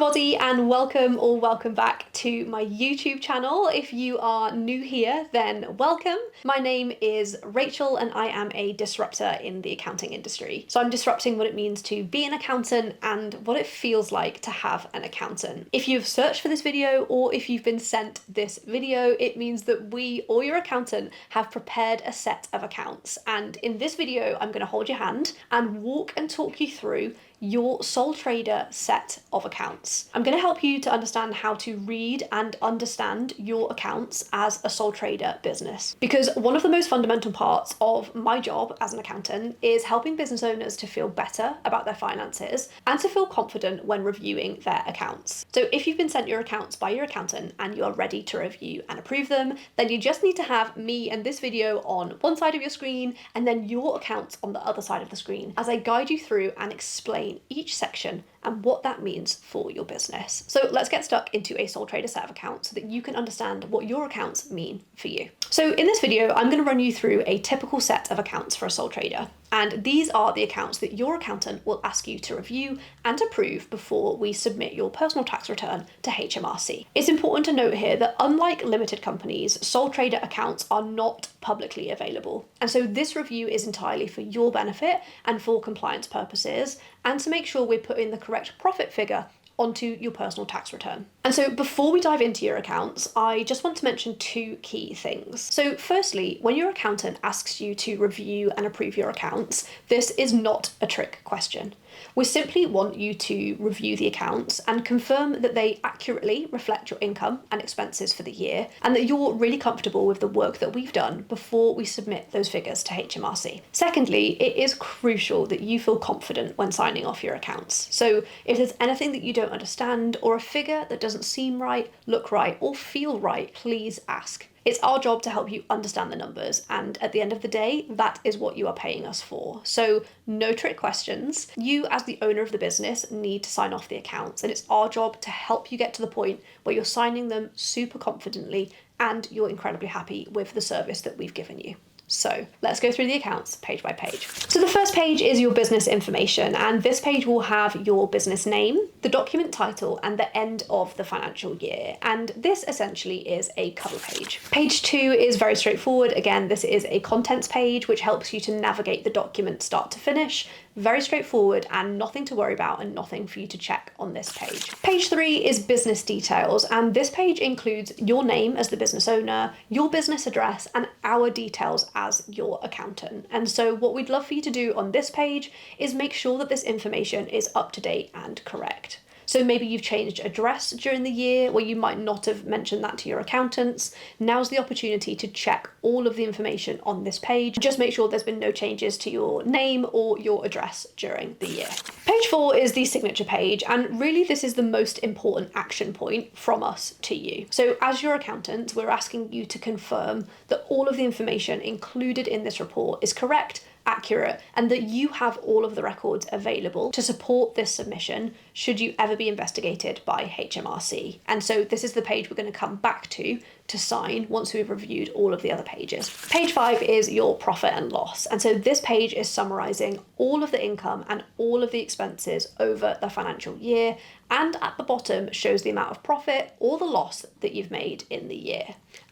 everybody, and welcome back to my YouTube channel. If you are new here, then welcome. My name is Rachel and I am a disruptor in the accounting industry. So I'm disrupting what it means to be an accountant and what it feels like to have an accountant. If you've searched for this video or if you've been sent this video, it means that we or your accountant have prepared a set of accounts. And in this video, I'm going to hold your hand and walk and talk you through your sole trader set of accounts. I'm going to help you to understand how to read and understand your accounts as a sole trader business. Because one of the most fundamental parts of my job as an accountant is helping business owners to feel better about their finances and to feel confident when reviewing their accounts. So if you've been sent your accounts by your accountant and you are ready to review and approve them, then you just need to have me and this video on one side of your screen and then your accounts on the other side of the screen as I guide you through and explain each section and what that means for your business. So let's get stuck into a sole trader set of accounts so that you can understand what your accounts mean for you. So in this video, I'm going to run you through a typical set of accounts for a sole trader. And these are the accounts that your accountant will ask you to review and approve before we submit your personal tax return to HMRC. It's important to note here that unlike limited companies, sole trader accounts are not publicly available. And so this review is entirely for your benefit and for compliance purposes, and to make sure we're putting the correct profit figure onto your personal tax return. And so before we dive into your accounts, I just want to mention two key things. So firstly, when your accountant asks you to review and approve your accounts, this is not a trick question. We simply want you to review the accounts and confirm that they accurately reflect your income and expenses for the year, and that you're really comfortable with the work that we've done before we submit those figures to HMRC. Secondly, it is crucial that you feel confident when signing off your accounts. So if there's anything that you don't understand or a figure that doesn't seem right, look right, or feel right, please ask. It's our job to help you understand the numbers, and at the end of the day, that is what you are paying us for. So no trick questions. You as the owner of the business need to sign off the accounts, and it's our job to help you get to the point where you're signing them super confidently and you're incredibly happy with the service that we've given you. So let's go through the accounts page by page. So the first page is your business information, and this page will have your business name, the document title, and the end of the financial year. And this essentially is a cover page. Page 2 is very straightforward. Again, this is a contents page, which helps you to navigate the document start to finish. Very straightforward and nothing to worry about and nothing for you to check on this page. Page 3 is business details, and this page includes your name as the business owner, your business address, and our details as your accountant. And so what we'd love for you to do on this page is make sure that this information is up to date and correct. So maybe you've changed address during the year where you might not have mentioned that to your accountants. Now's the opportunity to check all of the information on this page. Just make sure there's been no changes to your name or your address during the year. Page 4 is the signature page, and really this is the most important action point from us to you. So as your accountant, we're asking you to confirm that all of the information included in this report is correct, accurate, and that you have all of the records available to support this submission should you ever be investigated by HMRC. And so this is the page we're going to come back to sign once we've reviewed all of the other pages. Page 5 is your profit and loss. And so this page is summarizing all of the income and all of the expenses over the financial year, and at the bottom shows the amount of profit or the loss that you've made in the year.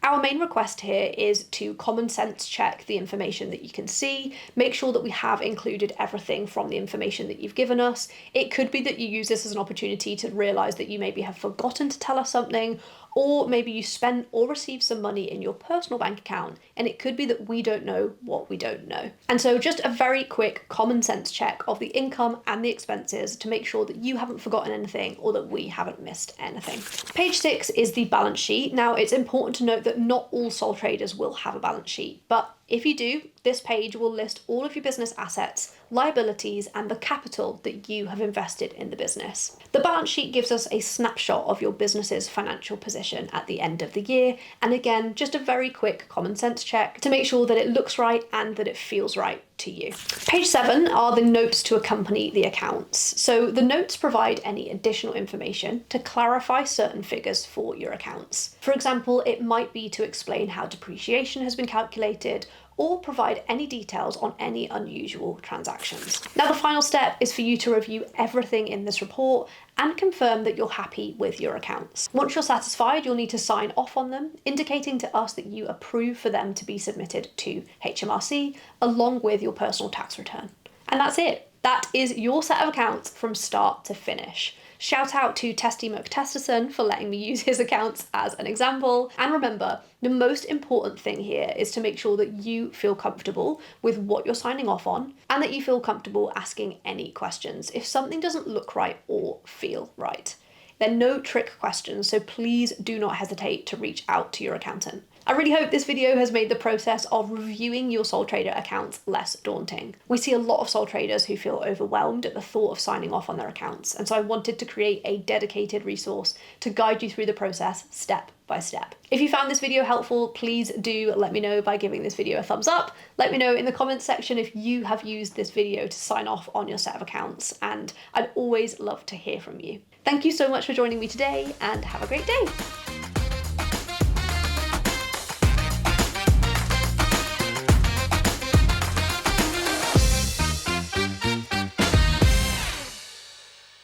Our main request here is to common sense check the information that you can see, make sure that we have included everything from the information that you've given us. It could be that you use this as an opportunity to realize that you maybe have forgotten to tell us something, or maybe you spent or received some money in your personal bank account, and it could be that we don't know what we don't know. And so just a very quick common sense check of the income and the expenses to make sure that you haven't forgotten anything or that we haven't missed anything. Page 6 is the balance sheet. Now, it's important to note that not all sole traders will have a balance sheet, but if you do, this page will list all of your business assets, liabilities, and the capital that you have invested in the business. The balance sheet gives us a snapshot of your business's financial position at the end of the year. And again, just a very quick common sense check to make sure that it looks right and that it feels right to you. Page 7 are the notes to accompany the accounts. So the notes provide any additional information to clarify certain figures for your accounts. For example, it might be to explain how depreciation has been calculated, or provide any details on any unusual transactions. Now, the final step is for you to review everything in this report and confirm that you're happy with your accounts. Once you're satisfied, you'll need to sign off on them, indicating to us that you approve for them to be submitted to HMRC along with your personal tax return. And that's it. That is your set of accounts from start to finish. Shout out to Testy McTesterson for letting me use his accounts as an example. And remember, the most important thing here is to make sure that you feel comfortable with what you're signing off on and that you feel comfortable asking any questions if something doesn't look right or feel right. They're no trick questions, so please do not hesitate to reach out to your accountant. I really hope this video has made the process of reviewing your sole trader accounts less daunting. We see a lot of sole traders who feel overwhelmed at the thought of signing off on their accounts, and so I wanted to create a dedicated resource to guide you through the process step by step. If you found this video helpful, please do let me know by giving this video a thumbs up. Let me know in the comments section if you have used this video to sign off on your set of accounts, and I'd always love to hear from you. Thank you so much for joining me today, and have a great day.